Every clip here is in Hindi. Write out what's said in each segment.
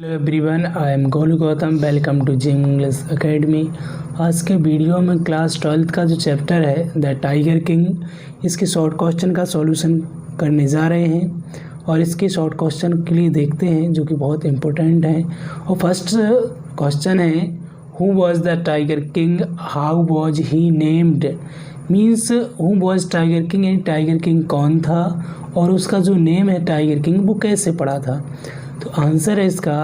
Hello everyone, I am Golu Gautam. Welcome to gym English academy. आज के वीडियो में क्लास 12th का जो चैप्टर है द टाइगर किंग, इसके शॉर्ट क्वेश्चन का सॉल्यूशन करने जा रहे हैं और इसके शॉर्ट क्वेश्चन के लिए देखते हैं जो कि बहुत इम्पोर्टेंट हैं। और फर्स्ट क्वेश्चन है, who was the tiger king, how was he named. Means who was tiger king, यानी टाइगर किंग कौन था और उसका जो नेम है टाइगर किंग वो कैसे पड़ा था। तो आंसर है इसका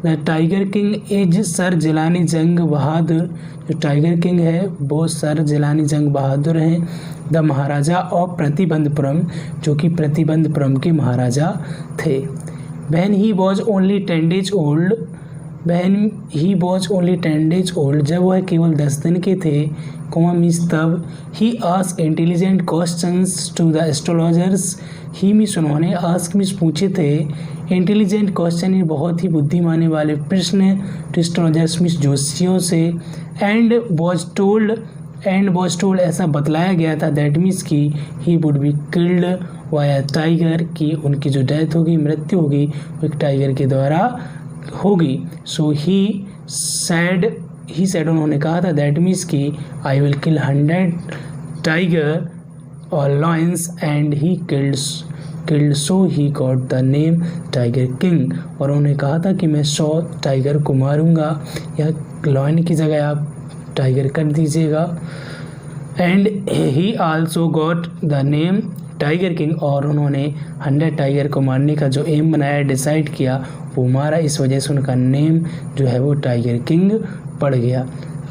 the tiger king is sir Jilani जंग बहादुर। जो टाइगर किंग है वो सर जिलानी जंग बहादुर हैं। द महाराजा ऑफ प्रतिबंधपुरम, जो कि प्रतिबंधपुरम के महाराजा थे। When he was only 10 days old, when he was only 10 days old, जब वह केवल 10 दिन के थे, मीन्स तब। He ask intelligent questions to the astrologers, he means उन्होंने, आस्क मीन्स पूछे थे, इंटेलिजेंट क्वेश्चन बहुत ही बुद्धिमानी वाले प्रश्न टू एस्ट्रोलॉजर्स मीन्स ज्योतिषियों से। एंड वॉज टोल्ड ऐसा बतलाया गया था, दैट मीन्स की he would be killed via tiger, की उनकी जो डेथ होगी, मृत्यु होगी, वो एक टाइगर के द्वारा होगी। सो ही सेड उन्होंने कहा था, दैट मीन्स की आई विल किल 100 टाइगर और lions and he killed, so he got the name tiger king. और उन्होंने कहा था कि मैं 100 टाइगर को मारूंगा, या लॉयन की जगह आप टाइगर कर दीजिएगा। And he also got the name tiger king, और उन्होंने 100 टाइगर को मारने का जो एम बनाया, डिसाइड किया, वो मारा। इस वजह से उनका नेम जो है वो टाइगर किंग पड़ गया।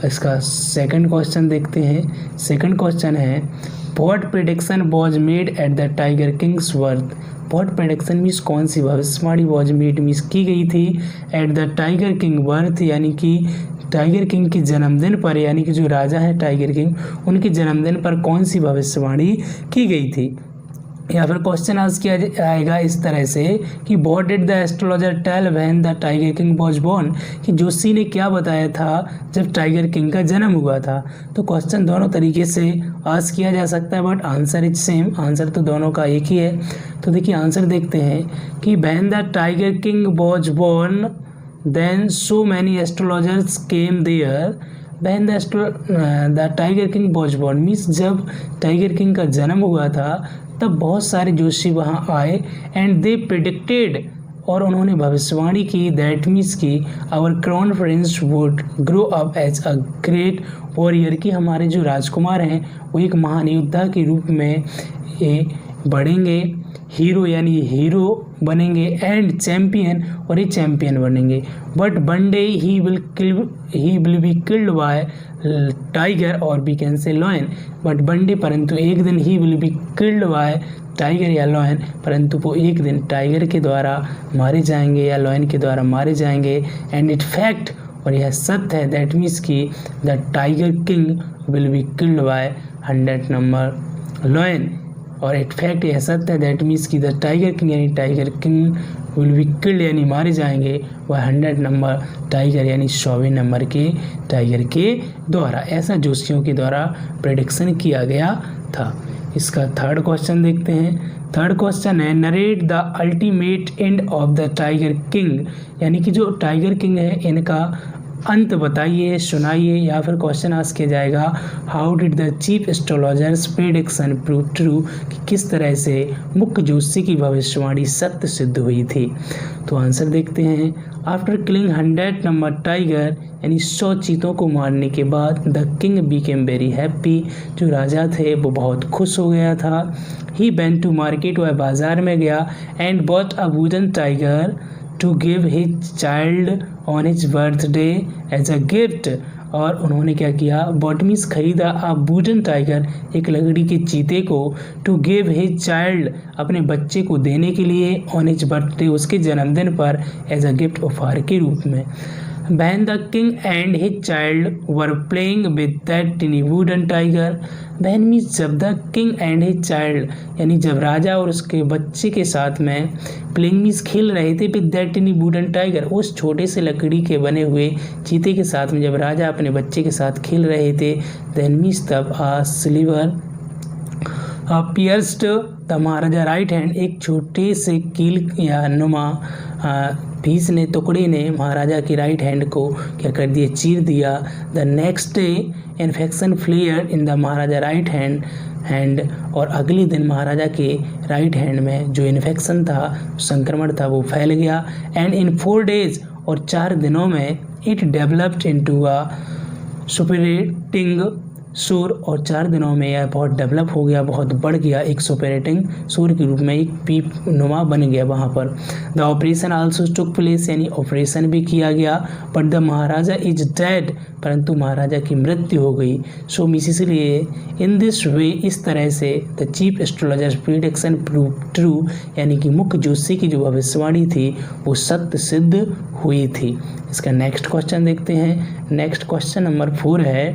इसका सेकंड क्वेश्चन देखते हैं। सेकंड क्वेश्चन है, what prediction was made at the tiger Kings birth. What prediction means कौन सी भविष्यवाणी वॉज मेड मीन्स की गई थी at the tiger king birth, यानी कि टाइगर किंग के जन्मदिन पर, यानी कि जो राजा है टाइगर किंग, उनके जन्मदिन पर कौन सी भविष्यवाणी की गई थी। या फिर क्वेश्चन आज किया जाएगा इस तरह से कि what did the astrologer tell when the tiger king was born, कि जोशी ने क्या बताया था जब टाइगर किंग का जन्म हुआ था। तो क्वेश्चन दोनों तरीके से आज किया जा सकता है, but answer is same, answer तो दोनों का एक ही है। तो देखिए आंसर देखते हैं कि when the tiger king was born then so many astrologers came there. When the tiger king was born means जब टाइगर किंग का जन्म हुआ था तब बहुत सारे जोशी वहाँ आए। एंड दे प्रिडिक्टेड, और उन्होंने भविष्यवाणी की, दैट मीन्स की our crown prince would grow up as a great warrior, की हमारे जो राजकुमार हैं वो एक महान योद्धा के रूप में बढ़ेंगे, हीरो यानी हीरो बनेंगे, एंड चैम्पियन, और ये चैम्पियन बनेंगे। But one day he will be killed by tiger और we can say lion. But one day, परंतु एक दिन, he will be killed by tiger या लॉयन, परंतु वो एक दिन टाइगर के द्वारा मारे जाएंगे या लॉयन के द्वारा मारे जाएंगे। एंड इट फैक्ट, और यह सत्य है, दैट मीन्स की the tiger king will be killed bye 100 number lion. और इट फैक्ट, यह सत्य है, दैट मीन्स की द टाइगर किंग, यानी tiger king will be killed, यानी मारे जाएंगे वह 100 नंबर टाइगर, यानी 100वें नंबर के टाइगर के द्वारा। ऐसा जोशियों के द्वारा प्रेडिक्शन किया गया था। इसका थर्ड क्वेश्चन देखते हैं। थर्ड क्वेश्चन है, narrate the ultimate end of the tiger king, यानी कि जो टाइगर किंग है इनका अंत बताइए, सुनाइए। या फिर क्वेश्चन आस्क किया जाएगा, how did the chief astrologers prediction prove true, कि किस तरह से मुख्य ज्योतिषी की भविष्यवाणी सत्य सिद्ध हुई थी। तो आंसर देखते हैं। आफ्टर किलिंग 100 नंबर टाइगर, यानी 100 चीतों को मारने के बाद, the king became very happy, जो राजा थे वो बहुत खुश हो गया था। ही वेंट टू मार्केट, वह बाजार में गया, and bought a wooden tiger to give his child on his birthday as a gift. और उन्होंने क्या किया, बॉट मीन्स खरीदा, अ वुडन टाइगर, एक लकड़ी के चीते को, टू गिव हिज चाइल्ड, अपने बच्चे को देने के लिए, ऑन हिज बर्थडे, उसके जन्मदिन पर, एज अ गिफ्ट, उपहार के रूप में। When the king and his child were playing with that tiny wooden tiger, when means जब the king and his child, यानी जब राजा और उसके बच्चे के साथ में, playing means खेल रहे थे, with that tiny wooden tiger, उस छोटे से लकड़ी के बने हुए चीते के साथ में जब राजा अपने बच्चे के साथ खेल रहे थे, then means तब a silver pierced the Maharaja right hand, एक छोटे से कील या नुमा पीस ने, टुकड़े ने महाराजा की राइट हैंड को क्या कर दिया, चीर दिया। The next day infection flare in the Maharaja right hand, और अगले दिन महाराजा के राइट हैंड में जो इन्फेक्शन था, संक्रमण था, वो फैल गया। एंड इन 4 days, और 4 दिनों में इट डेवलप्ड इनटू अ सुपरेटिंग सूर, और 4 दिनों में यह बहुत डेवलप हो गया, बहुत बढ़ गया, एक सुपरेटिंग सूर के रूप में एक पीप नुमा बन गया वहाँ पर। The operation also took place, यानी ऑपरेशन भी किया गया। But the Maharaja is dead, परंतु महाराजा की मृत्यु हो गई। सो इसलिए इन दिस वे, इस तरह से the chief astrologers prediction prove true, यानी कि मुख्य ज्योतिषी की जो भविष्यवाणी थी वो सत्य सिद्ध हुई थी। इसका नेक्स्ट क्वेश्चन देखते हैं। नेक्स्ट क्वेश्चन नंबर 4 है,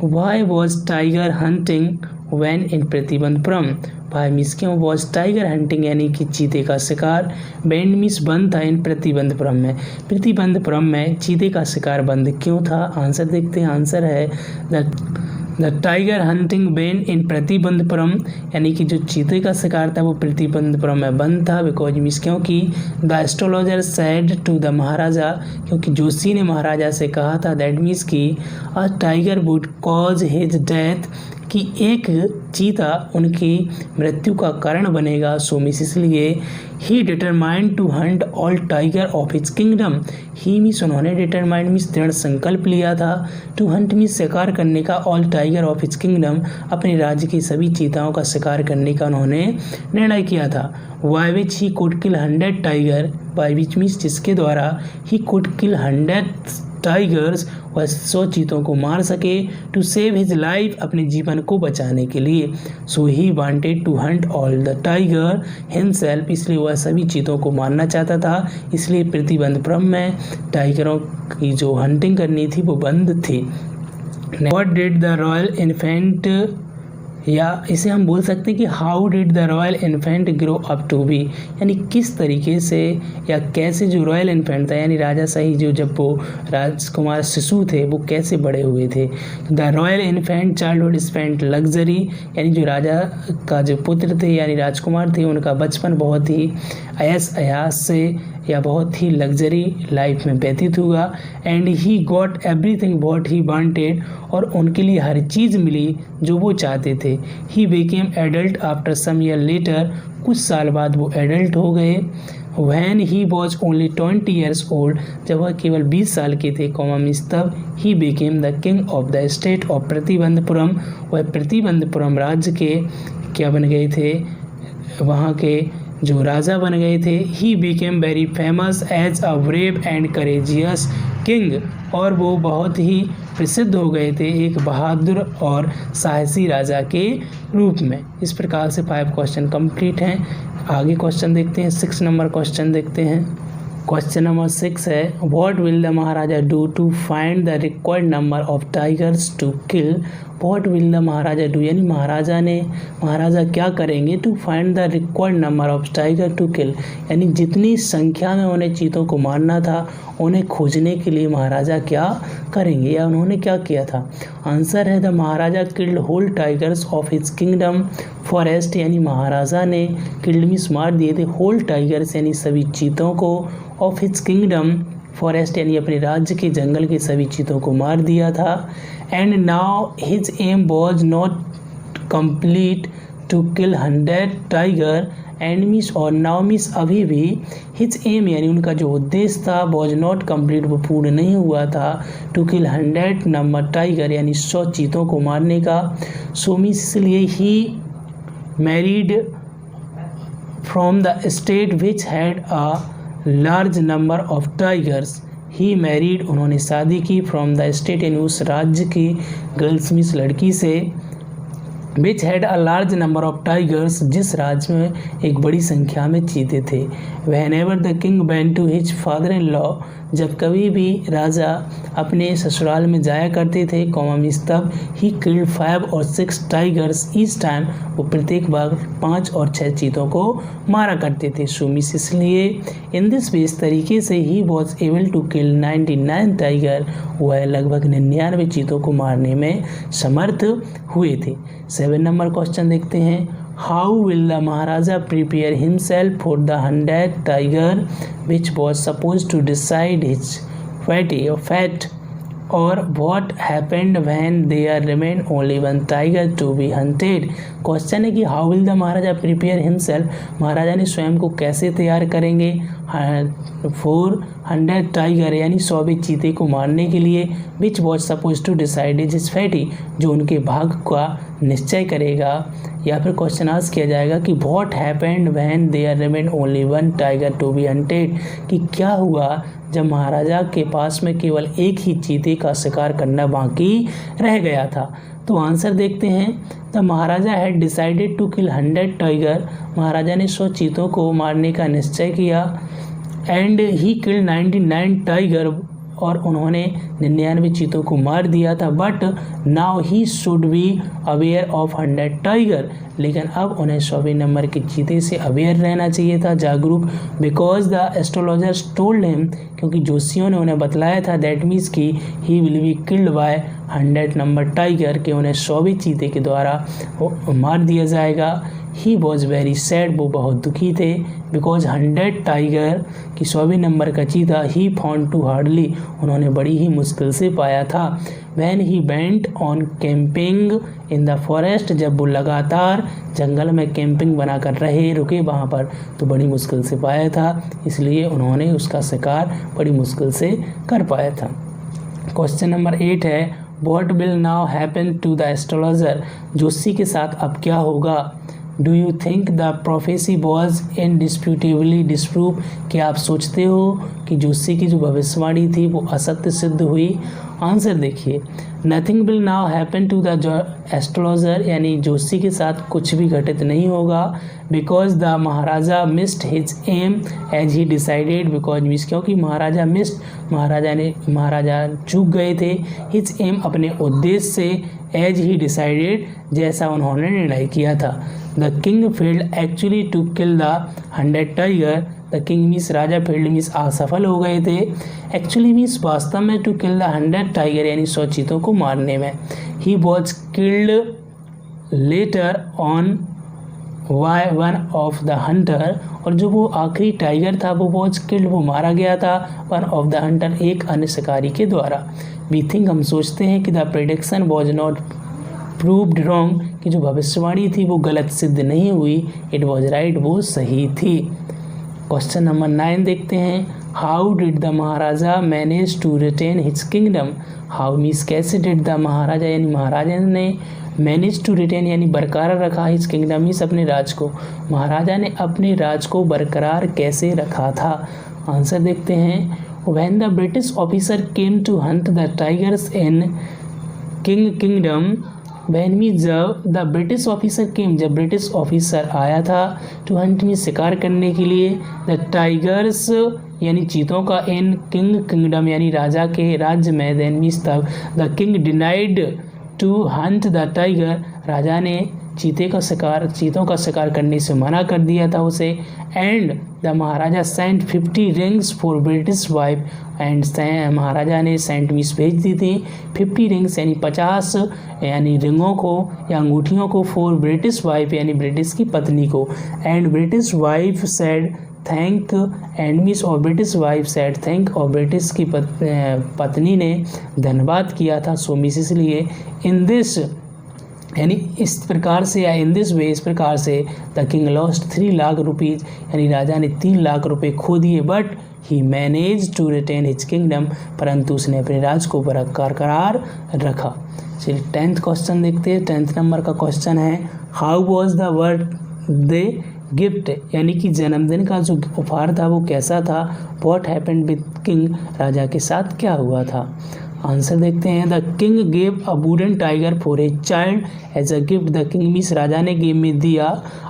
Why was tiger hunting when in Pratibandapuram? भाई मिस क्यों was tiger hunting यानी कि चीते का शिकार बैंड मिस बंद था इन प्रतिबंधपुरम में? प्रतिबंधपुरम में चीते का शिकार बंद क्यों था? आंसर देखते हैं। आंसर है the tiger hunting ban in Pratibandapuram, यानी कि जो चीते का शिकार था वो प्रतिबंधपुरम में बंद था। बिकॉज मिस क्योंकि the astrologer said to the Maharaja, क्योंकि जोशी ने महाराजा से कहा था दैट मीन्स कि a tiger would cause his death, कि एक चीता उनकी मृत्यु का कारण बनेगा। सो मिस इसलिए he determined to hunt all tiger of his kingdom, he means उन्होंने डिटरमाइंड मिस दृढ़ संकल्प लिया था, टू हंट मिस शिकार करने का, all tiger of his kingdom अपने राज्य की सभी चीताओं का शिकार करने का उन्होंने निर्णय किया था। By which he could kill 100 tiger, by which means जिसके द्वारा ही कुड किल 100 टाइगर्स, वह 100 चीतों को मार सके, टू सेव हिज लाइफ अपने जीवन को बचाने के लिए। So he wanted to hunt all the tiger himself, इसलिए वह सभी चीतों को मारना चाहता था। इसलिए प्रतिबंधपुरम में टाइगरों की जो हंटिंग करनी थी वो बंद थी। What did the royal infant, या इसे हम बोल सकते हैं कि how did the royal infant grow up to be, यानी किस तरीके से या कैसे जो रॉयल इन्फेंट था यानी राजा शाही जो जब वो राजकुमार शिशु थे वो कैसे बड़े हुए थे। The royal infant childhood spent luxury, यानी जो राजा का जो पुत्र थे यानी राजकुमार थे उनका बचपन बहुत ही अयस अयास से या बहुत ही लग्जरी लाइफ में व्यतीत हुआ। And he got everything what he wanted, और उनके लिए हर चीज़ मिली जो वो चाहते थे। He became adult after some year later, कुछ साल बाद वो एडल्ट हो गए। When he was only 20 years old, जब वह केवल 20 साल के थे मिस तब he became the king of the state of Pratibandapuram, वह प्रतिबंधपुरम राज्य के क्या बन गए थे, वहाँ के जो राजा बन गए थे। He became very famous as a brave and courageous king, और वो बहुत ही प्रसिद्ध हो गए थे एक बहादुर और साहसी राजा के रूप में। इस प्रकार से 5 क्वेश्चन कंप्लीट हैं। आगे क्वेश्चन देखते हैं। 6 नंबर क्वेश्चन देखते हैं। क्वेश्चन नंबर 6 है, what will the maharaja do to find the required number of tigers to kill. What will the maharaja do, यानी महाराजा क्या करेंगे, to find the required number of tiger to kill, यानी जितनी संख्या में उन्हें चीतों को मारना था उन्हें खोजने के लिए महाराजा क्या करेंगे या उन्होंने क्या किया था। आंसर है the maharaja killed whole tigers of his kingdom forest, यानी महाराजा ने किल्ड मीन्स मार दिए थे होल टाइगर्स यानी सभी चीतों को, ऑफ हिज किंगडम फॉरेस्ट यानी अपने राज्य के जंगल के सभी चीतों को मार दिया था। And now his aim was not complete to kill 100 tiger, and miss और नाउ मिस अभी भी हिज एम यानी उनका जो उद्देश्य था वॉज नॉट कंप्लीट, वो पूर्ण नहीं हुआ था, टू किल 100 नंबर टाइगर यानी 100 चीतों को मारने का। सो मिस इसलिए he married from the state which had a large number of tigers, he married उन्होंने शादी की फ्रॉम द स्टेट यानी उस राज्य की गर्ल्स मिस लड़की से, which had a large number of tigers जिस राज्य में एक बड़ी संख्या में चीते थे। Whenever the king went to his father in law, जब कभी भी राजा अपने ससुराल में जाया करते थे मीन्स तब ही किल्ड 5 और 6 टाइगर्स ईच टाइम, वो प्रत्येक बार 5 और 6 चीतों को मारा करते थे। सो मीन्स इसलिए इन दिस वे, इस तरीके से he was able to kill 99 tiger, वह लगभग 99 चीतों को मारने में समर्थ हुए थे। 7 नंबर क्वेश्चन देखते हैं, how will the Maharaja prepare himself for the 100th tiger which was suppose to decide his fate, or what happened when there remained only one tiger to be hunted। Question है कि how will the Maharaja prepare himself, Maharaja ने स्वयं को कैसे तैयार करेंगे 400 टाइगर यानी 100 चीते को मारने के लिए, which was suppose to decide his fate, जो उनके भाग का निश्चय करेगा। या फिर क्वेश्चन आस्क किया जाएगा कि what happened when there remain only 1 tiger to be hunted, कि क्या हुआ जब महाराजा के पास में केवल एक ही चीते का शिकार करना बाकी रह गया था। तो आंसर देखते हैं, the Maharaja had decided to kill 100 tiger, Maharaja ने 100 चीतों को मारने का निश्चय किया, एंड ही किल्ड 99 टाइगर, और उन्होंने 99 चीतों को मार दिया था। But now he should be aware of 100 tiger, लेकिन अब उन्हें 100वें नंबर के चीते से अवेयर रहना चाहिए था, जागरूक, because the astrologers told him, क्योंकि जोशियों ने उन्हें बतलाया था, दैट मीन्स कि ही will be killed bye 100 number tiger, कि उन्हें 100वें चीते के द्वारा मार दिया जाएगा। ही वॉज वेरी सैड, वो बहुत दुखी थे, बिकॉज 100 टाइगर की 100वें नंबर का चीता ही फाउंड टू हार्डली, उन्होंने बड़ी ही मुश्किल से पाया था। When he went on camping in the forest, जब वो लगातार जंगल में कैंपिंग बनाकर रुके वहाँ पर, तो बड़ी मुश्किल से पाया था, इसलिए उन्होंने उसका शिकार बड़ी मुश्किल से कर पाया था। क्वेश्चन नंबर 8 है, what will now happen to the astrologer, Joshi के साथ अब क्या होगा। Do you think the prophecy was indisputably disprove, क्या आप सोचते हो कि जोशी की जो भविष्यवाणी थी वो असत्य सिद्ध हुई। आंसर देखिए, nothing will now happen to the astrologer, यानी जोशी के साथ कुछ भी घटित नहीं होगा, because the maharaja missed his aim as he decided, because miss, क्योंकि महाराजा मिस्ड, महाराजा चूक गए थे, हिज एम अपने उद्देश्य से, एज ही डिसाइडेड जैसा उन्होंने निर्णय किया था। The king failed actually to kill the 100 tiger, the king means राजा, फेल्ड मीन्स असफल हो गए थे, एक्चुअली मीन्स वास्तव में, टू किल द 100 टाइगर यानी 100 चीतों को मारने में। He was killed later on one of the Hunter, और जो वो आखिरी टाइगर था वो वॉज किल्ड, वो मारा गया था वन ऑफ द हंटर, एक अन्य शिकारी के द्वारा। वी थिंक, हम सोचते हैं कि the prediction was not proved wrong, कि जो भविष्यवाणी थी वो गलत सिद्ध नहीं हुई, इट वॉज राइट, वो सही थी। क्वेश्चन नंबर 9 देखते हैं, how did the maharaja manage to retain his kingdom, how means कैसे डिड द महाराजा यानी महाराजा ने मैनेज टू रिटेन यानी बरकरार रखा, हिज किंगडम मीन्स अपने राज को, महाराजा ने अपने राज को बरकरार कैसे रखा था। आंसर देखते हैं, when the British officer came to hunt the tigers in kingdom, when means जब द ब्रिटिश ऑफिसर केम, जब ब्रिटिश ऑफिसर आया था, टू हंट मीन्स शिकार करने के लिए, द टाइगर्स यानी चीतों का, इन किंगडम यानी राजा के राज्य में, देन मीन्स तब the king denied to hunt the tiger, राजा ने चीतों का शिकार करने से मना कर दिया था उसे, and the Maharaja sent 50 rings for British wife, and Maharaja ने सेंट मीन्स भेज दी थी 50 रिंग्स यानी 50 यानी रिंगों को या अंगूठियों को, फॉर ब्रिटिश वाइफ यानी ब्रिटिश की पत्नी को, and British wife said thank, and miss और ब्रिटिश वाइफ सेड थैंक, और ब्रिटिश की पत्नी ने धन्यवाद किया था। सो मिस, इसलिए इन दिस यानी इस प्रकार से, या इन दिस वे, इस प्रकार से, the king lost 3 lakh rupees यानी राजा ने 3 लाख रुपए खो दिए, but he manage to retain his kingdom, परंतु उसने अपने राज को बरकरार रखा। चलिए 10th क्वेश्चन देखते हैं। 10th नंबर का क्वेश्चन है, how was the birthday gift, यानी कि जन्मदिन का जो उपहार था वो कैसा था। व्हाट हैपेंड विद किंग, राजा के साथ क्या हुआ था। आंसर देखते हैं। The king gave a wooden tiger for a child as a gift. The king means राजा ने गेम में दिया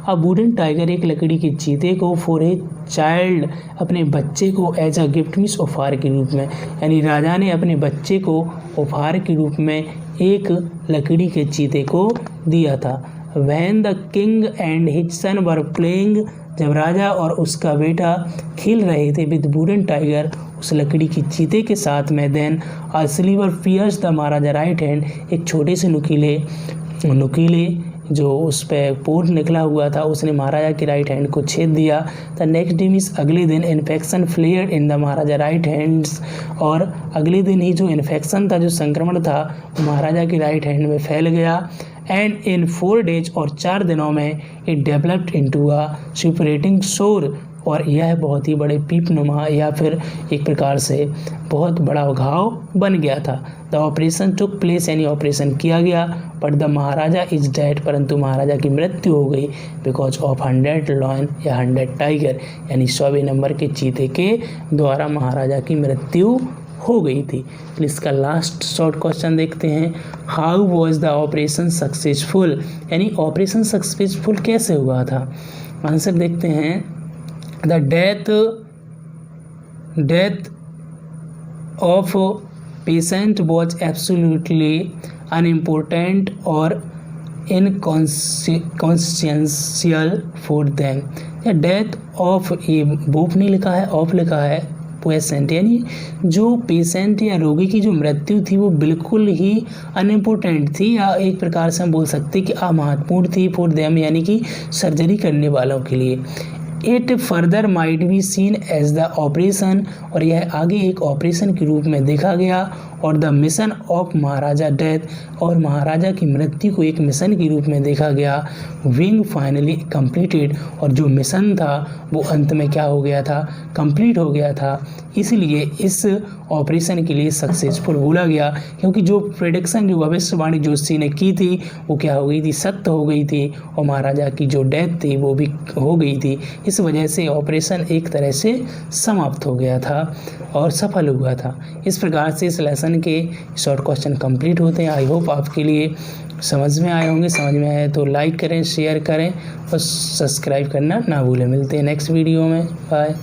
अ वुडन टाइगर एक लकड़ी के चीते को फॉर ए चाइल्ड अपने बच्चे को एज अ गिफ्ट मीन्स उपहार के रूप में, यानी राजा ने अपने बच्चे को उपहार के रूप में एक लकड़ी के चीते को दिया था। When the king and his son were playing, जब राजा और उसका बेटा खेल रहे थे विद वुडन टाइगर उस लकड़ी की चीते के साथ में, then a sliver pierce the Maharaja right hand, एक छोटे से नुकीले जो उस पर पोर निकला हुआ था उसने महाराजा की राइट हैंड को छेद दिया। द नेक्स्ट डे मीन्स अगले दिन infection flared in the Maharaja right hands, और अगले दिन ही जो इन्फेक्शन था, जो संक्रमण था, वो महाराजा की राइट हैंड में फैल गया। एंड इन 4 days और 4 दिनों में इट डेवलप्ड इनटू अ सुपरेटिंग सोर, और यह बहुत ही बड़े पीपनुमा या फिर एक प्रकार से बहुत बड़ा घाव बन गया था। द ऑपरेशन टुक प्लेस, यानी ऑपरेशन किया गया, but the Maharaja is dead, परंतु महाराजा की मृत्यु हो गई बिकॉज ऑफ 100 लॉयन या 100 टाइगर, यानी 100वें नंबर के चीते के द्वारा महाराजा की मृत्यु हो गई थी। तो इसका लास्ट शॉर्ट क्वेश्चन देखते हैं। How was the operation successful, यानी ऑपरेशन सक्सेसफुल कैसे हुआ था। आंसर देखते हैं। The death of patient was absolutely unimportant और इनकॉन्सियंशियल फॉर देम। डेथ ऑफ, ये बोप नहीं लिखा है, ऑफ लिखा है, पेशेंट, यानी जो पेशेंट या रोगी की जो मृत्यु थी वो बिल्कुल ही अनइम्पोर्टेंट थी, या एक प्रकार से हम बोल सकते कि अमहत्वपूर्ण थी फॉर देम, यानी कि सर्जरी करने वालों के लिए। It further might be seen as the operation, और यह आगे एक ऑपरेशन के रूप में देखा गया, और the mission of Maharaja death, और महाराजा की मृत्यु को एक मिशन के रूप में देखा गया। विंग फाइनली कंप्लीटेड, और जो मिशन था वो अंत में क्या हो गया था, कंप्लीट हो गया था, इसलिए इस ऑपरेशन के लिए सक्सेसफुल बोला गया, क्योंकि जो प्रेडिक्शन, जो भविष्यवाणी जोशी ने की थी वो क्या हो गई थी, सत्य हो गई थी, और महाराजा की जो डेथ थी वो भी हो गई थी। इस वजह से ऑपरेशन एक तरह से समाप्त हो गया था और सफल हुआ था। इस प्रकार से इस लेसन के शॉर्ट क्वेश्चन कंप्लीट होते हैं। आई होप आपके लिए समझ में आए होंगे। समझ में आए तो लाइक करें, शेयर करें और सब्सक्राइब करना ना भूलें। मिलते हैं नेक्स्ट वीडियो में। बाय।